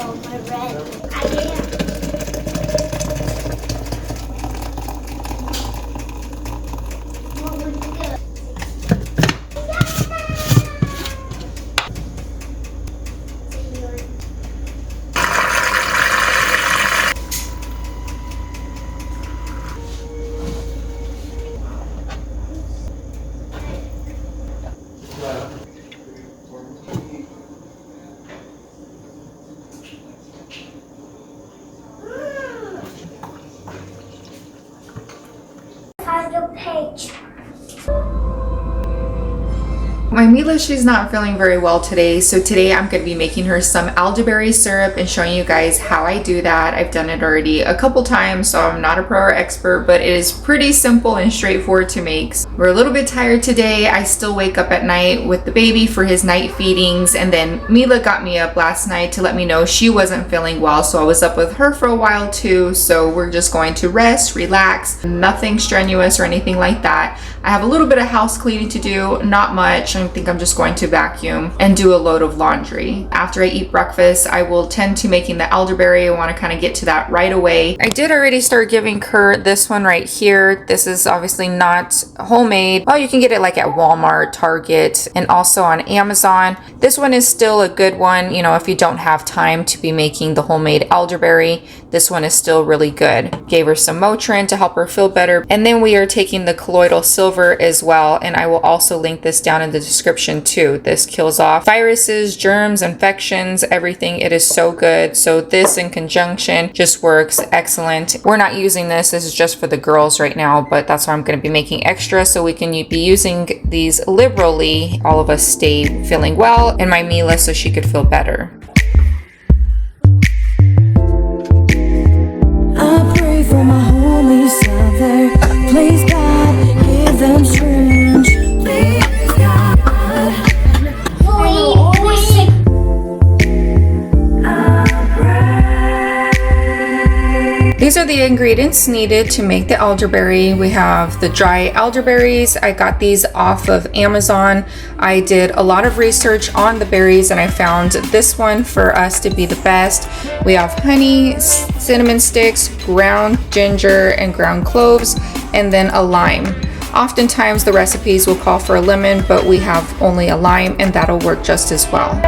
my red. I am. What would you do? Page. My Mila, she's not feeling very well today, so today I'm going to be making her some elderberry syrup and showing you guys how I do that. I've done it already a couple times, so I'm not a pro or expert, but it is pretty simple and straightforward to make. We're a little bit tired today. I still wake up at night with the baby for his night feedings, and then Mila got me up last night to let me know she wasn't feeling well, so I was up with her for a while too. So we're just going to rest, relax, nothing strenuous or anything like that. I have a little bit of house cleaning to do, not much. I think I'm just going to vacuum and do a load of laundry. After I eat breakfast, I will tend to making the elderberry. I want to kind of get to that right away. I did already start giving her this one right here. This is obviously not homemade. Well, you can get it like at Walmart, Target, and also on Amazon. This one is still a good one, you know, if you don't have time to be making the homemade elderberry. This one is still really good. Gave her some Motrin to help her feel better. And then we are taking the colloidal silver as well. And I will also link this down in the description too. This kills off viruses, germs, infections, everything. It is so good. So this in conjunction just works excellent. We're not using this. This is just for the girls right now, but that's why I'm going to be making extra so we can be using these liberally. All of us stay feeling well, and my Mila so she could feel better. I pray for my homies out there. Please God, give them strength. Please God. These are the ingredients needed to make the elderberry. We have the dry elderberries. I got these off of Amazon. I did a lot of research on the berries and I found this one for us to be the best. We have honey, cinnamon sticks, ground ginger, and ground cloves, and then a lime. Oftentimes the recipes will call for a lemon, but we have only a lime and that'll work just as well.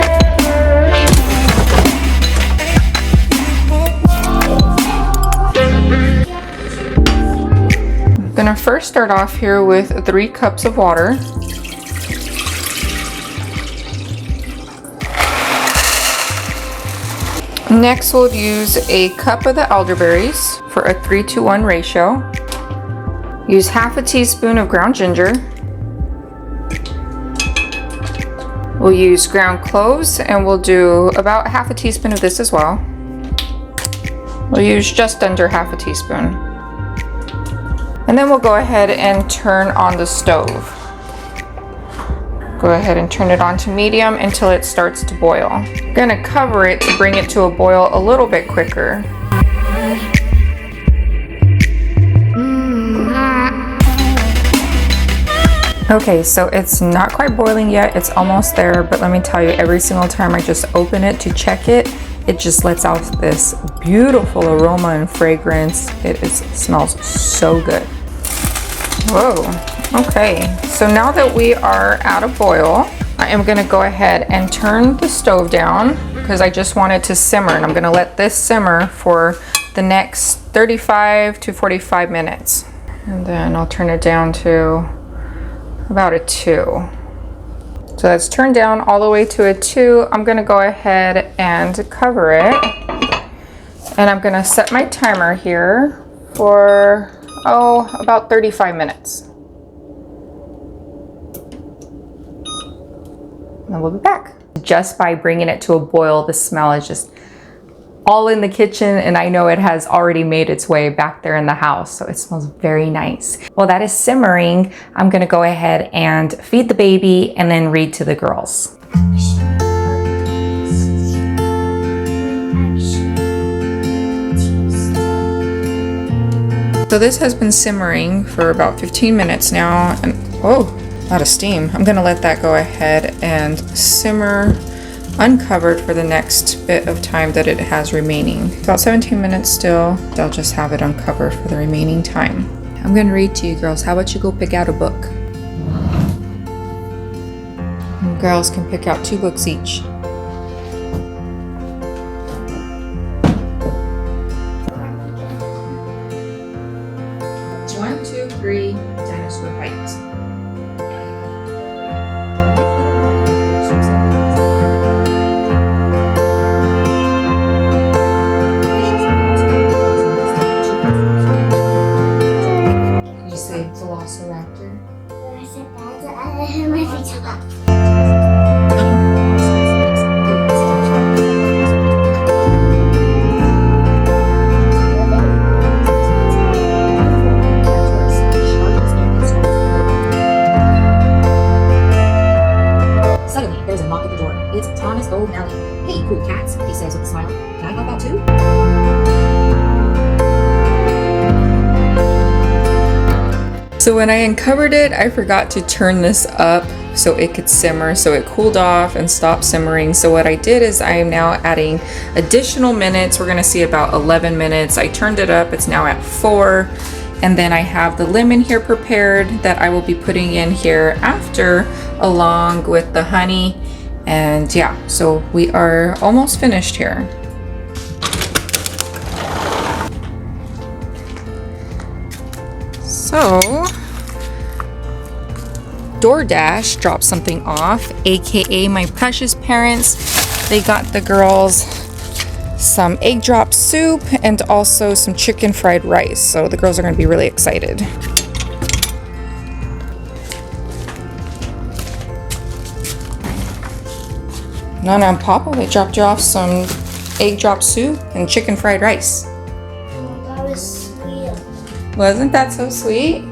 I'm gonna first start off here with 3 cups of water. Next we'll use a cup of the elderberries for a 3-to-1 ratio. Use half a teaspoon of ground ginger. We'll use ground cloves and we'll do about half a teaspoon of this as well. We'll use just under half a teaspoon. And then we'll go ahead and turn on the stove. Go ahead and turn it on to medium until it starts to boil. I'm gonna cover it to bring it to a boil a little bit quicker. Okay, so it's not quite boiling yet, it's almost there, but let me tell you, every single time I just open it to check it, it just lets out this beautiful aroma and fragrance. It smells so good. Whoa, okay. So now that we are at a boil, I am gonna go ahead and turn the stove down because I just want it to simmer, and I'm gonna let this simmer for the next 35 to 45 minutes. And then I'll turn it down to about a 2. So that's turned down all the way to a 2. I'm gonna go ahead and cover it. And I'm gonna set my timer here for, about 35 minutes. And then we'll be back. Just by bringing it to a boil, the smell is just all in the kitchen, and I know it has already made its way back there in the house, so it smells very nice. While that is simmering, I'm gonna go ahead and feed the baby and then read to the girls. So this has been simmering for about 15 minutes now, and oh, a lot of steam. I'm gonna let that go ahead and simmer uncovered for the next bit of time that it has remaining. About 17 minutes still. I'll just have it uncovered for the remaining time. I'm gonna read to you girls. How about you go pick out a book? You girls can pick out 2 books each. 1, 2, 3, Dinosaur Fight. You say Velociraptor? I said that. I heard my feet talk. Suddenly, there's a knock at the door. It's Thomas O'Malley. Hey, cool cats, he says with a smile. Can I help out too? So when I uncovered it, I forgot to turn this up so it could simmer. So it cooled off and stopped simmering. So what I did is I am now adding additional minutes. We're gonna see about 11 minutes. I turned it up, it's now at 4. And then I have the lemon here prepared that I will be putting in here after, along with the honey. And yeah, so we are almost finished here. So, DoorDash dropped something off, aka my precious parents. They got the girls some egg drop soup and also some chicken fried rice. So the girls are going to be really excited. Nana and Papa, they dropped you off some egg drop soup and chicken fried rice. Oh, that was sweet. Wasn't that so sweet? You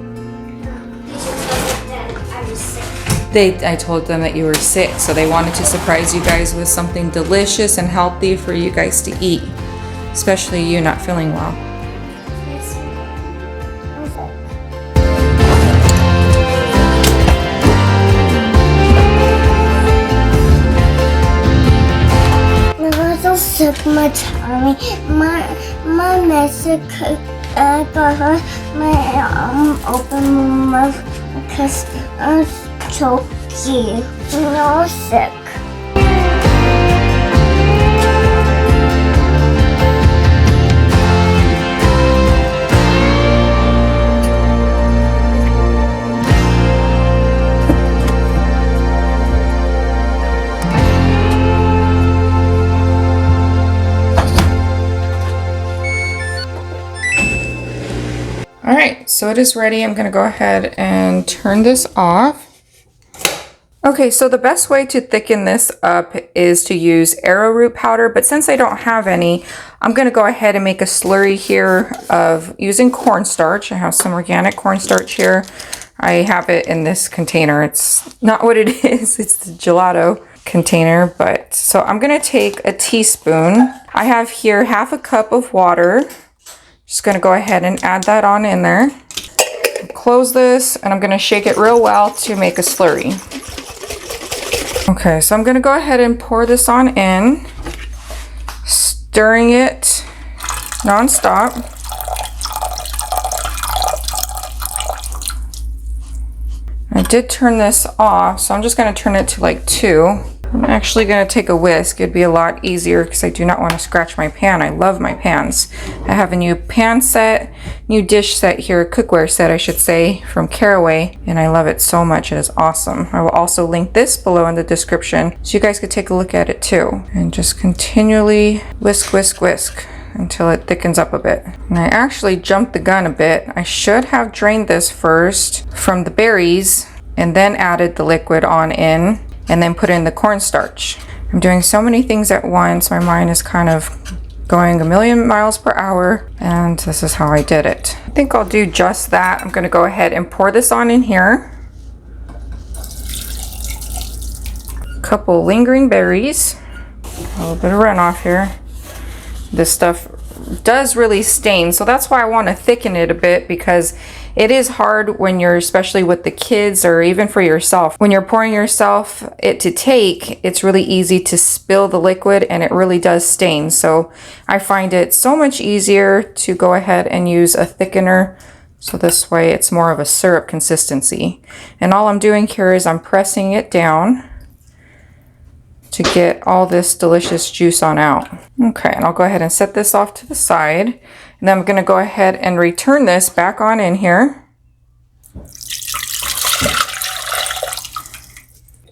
should tell them that I was sick. I told them that you were sick, so they wanted to surprise you guys with something delicious and healthy for you guys to eat. Especially you not feeling well. Yes. I'm sick. I was so sick, my tummy, my message, got her, my open mouth because I'm choky. I'm sick. All right, so it is ready. I'm gonna go ahead and turn this off. Okay, so the best way to thicken this up is to use arrowroot powder, but since I don't have any, I'm gonna go ahead and make a slurry here of using cornstarch. I have some organic cornstarch here. I have it in this container. It's not what it is, it's the gelato container, but so I'm gonna take a teaspoon. I have here 1/2 cup of water. Just gonna go ahead and add that on in there. Close this, and I'm gonna shake it real well to make a slurry. Okay, so I'm gonna go ahead and pour this on in, stirring it non-stop. I did turn this off, so I'm just gonna turn it to like 2. I'm actually gonna take a whisk. It'd be a lot easier because I do not want to scratch my pan. I love my pans. I have a new pan set, new dish set here, cookware set I should say, from Caraway, and I love it so much. It is awesome. I will also link this below in the description so you guys could take a look at it too. And just continually whisk, whisk, whisk until it thickens up a bit. And I actually jumped the gun a bit. I should have drained this first from the berries and then added the liquid on in, and then put in the cornstarch. I'm doing so many things at once. My mind is kind of going a million miles per hour, and this is how I did it. I think I'll do just that. I'm gonna go ahead and pour this on in here. A couple lingering berries. A little bit of runoff here. this stuff does really stain. So that's why I want to thicken it a bit, because it is hard when you're, especially with the kids or even for yourself, when you're pouring yourself it to take, it's really easy to spill the liquid and it really does stain. So I find it so much easier to go ahead and use a thickener. So this way it's more of a syrup consistency. And all I'm doing here is I'm pressing it down to get all this delicious juice on out. Okay, and I'll go ahead and set this off to the side. And then I'm gonna go ahead and return this back on in here.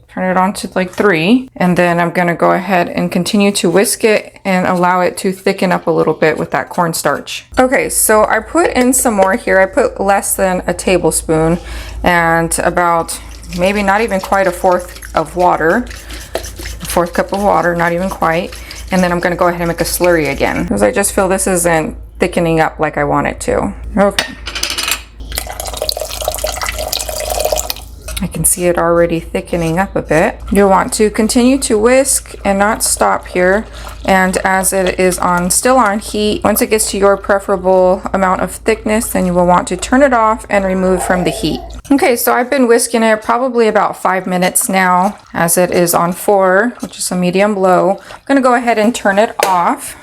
Turn it on to like 3. And then I'm gonna go ahead and continue to whisk it and allow it to thicken up a little bit with that cornstarch. Okay, so I put in some more here. I put less than a tablespoon and about maybe not even quite a fourth of water. 4th cup of water, not even quite. And then I'm gonna go ahead and make a slurry again, because I just feel this isn't thickening up like I want it to. Okay. I can see it already thickening up a bit. You'll want to continue to whisk and not stop here. And as it is still on heat, once it gets to your preferable amount of thickness, then you will want to turn it off and remove from the heat. Okay, so I've been whisking it probably about 5 minutes now, as it is on 4, which is a medium low. I'm gonna go ahead and turn it off.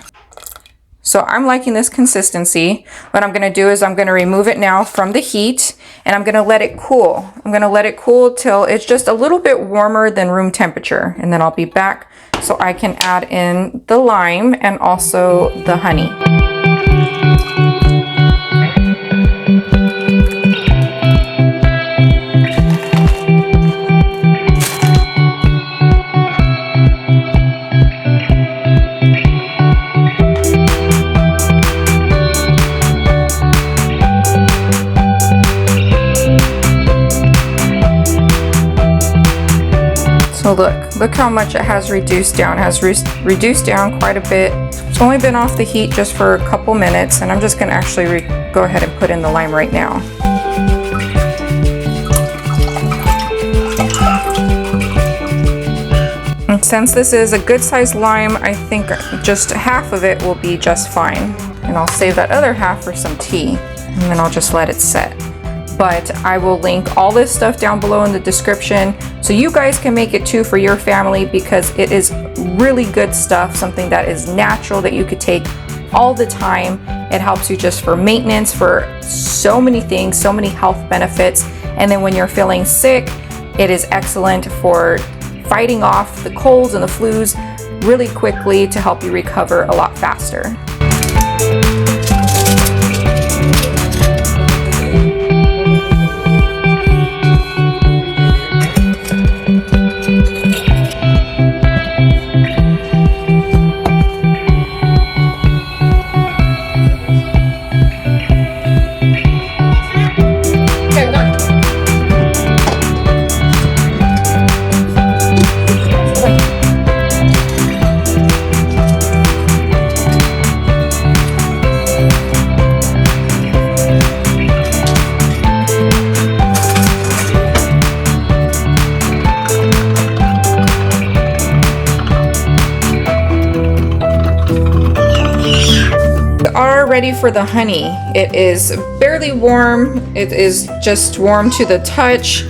So I'm liking this consistency. What I'm gonna do is I'm gonna remove it now from the heat and I'm gonna let it cool. I'm gonna let it cool till it's just a little bit warmer than room temperature. And then I'll be back so I can add in the lime and also the honey. So look how much it has reduced down. It has reduced down quite a bit. It's only been off the heat just for a couple minutes, and I'm just gonna actually go ahead and put in the lime right now. And since this is a good sized lime, I think just half of it will be just fine. And I'll save that other half for some tea, and then I'll just let it set. But I will link all this stuff down below in the description so you guys can make it too for your family, because it is really good stuff, something that is natural that you could take all the time. It helps you just for maintenance, for so many things, so many health benefits. And then when you're feeling sick, it is excellent for fighting off the colds and the flus really quickly to help you recover a lot faster. Ready for the honey. It is barely warm. It is just warm to the touch,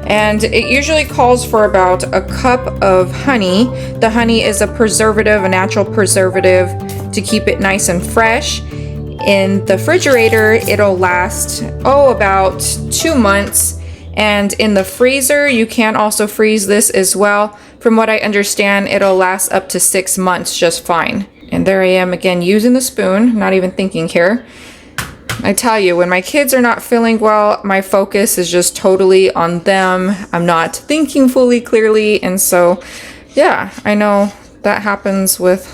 and it usually calls for about a cup of honey. The honey is a preservative, a natural preservative to keep it nice and fresh. In the refrigerator, it'll last about 2 months, and in the freezer, you can also freeze this as well. From what I understand, it'll last up to 6 months just fine. And there I am again using the spoon, not even thinking here. I tell you, when my kids are not feeling well, my focus is just totally on them. I'm not thinking fully clearly. And so, yeah, I know that happens with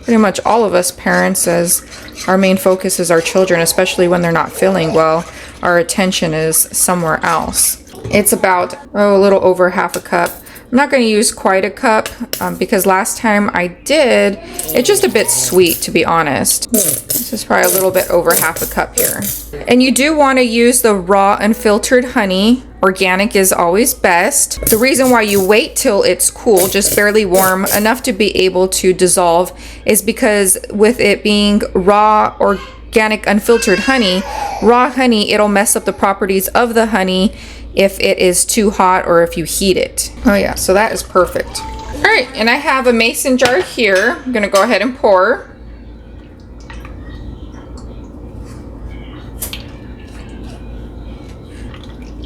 pretty much all of us parents, as our main focus is our children, especially when they're not feeling well. Our attention is somewhere else. It's about a little over half a cup. I'm not going to use quite a cup because last time I did, it's just a bit sweet, to be honest. This is probably a little bit over half a cup here. And you do want to use the raw unfiltered honey. Organic is always best. The reason why you wait till it's cool, just barely warm, enough to be able to dissolve, is because with it being raw, organic, unfiltered honey, raw honey, it'll mess up the properties of the honey if it is too hot or if you heat it. Oh yeah, so that is perfect. All right, and I have a mason jar here. I'm gonna go ahead and pour.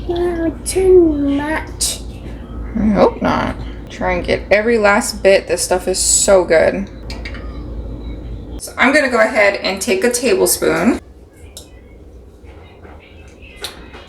No, too much. I hope not. Try and get every last bit. This stuff is so good. So I'm gonna go ahead and take a tablespoon.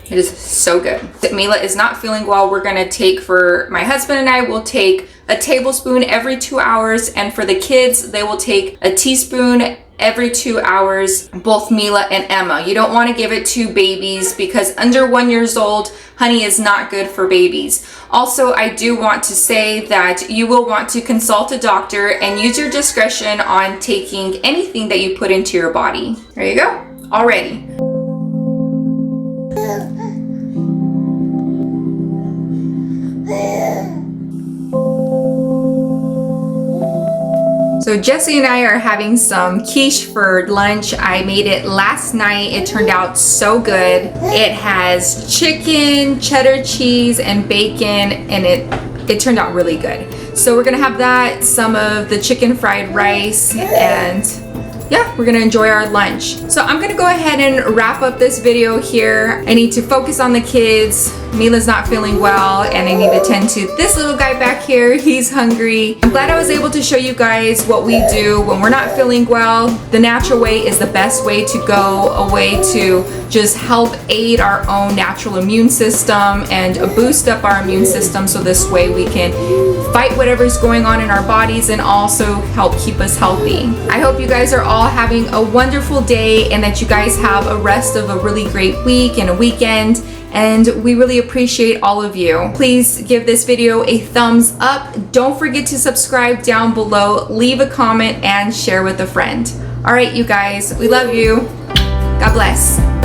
It is so good. Mila is not feeling well. We're gonna take, for my husband and I, will take a tablespoon every 2 hours, and for the kids, they will take a teaspoon every 2 hours, both Mila and Emma. You don't want to give it to babies because under 1 year old, honey is not good for babies. Also, I do want to say that you will want to consult a doctor and use your discretion on taking anything that you put into your body. There you go, all ready. So Jesse and I are having some quiche for lunch. I made it last night. It turned out so good. It has chicken, cheddar cheese, and bacon, and it turned out really good. So we're gonna have that, some of the chicken fried rice, and yeah, we're gonna enjoy our lunch. So I'm gonna go ahead and wrap up this video here. I need to focus on the kids. Mila's not feeling well, and I need to tend to this little guy back here. He's hungry. I'm glad I was able to show you guys what we do when we're not feeling well. The natural way is the best way to go, a way to just help aid our own natural immune system and boost up our immune system, so this way we can fight whatever's going on in our bodies and also help keep us healthy. I hope you guys are all having a wonderful day and that you guys have a rest of a really great week and a weekend, and we really appreciate all of you. Please give this video a thumbs up. Don't forget to subscribe down below, leave a comment, and share with a friend. All right, you guys, we love you. God bless.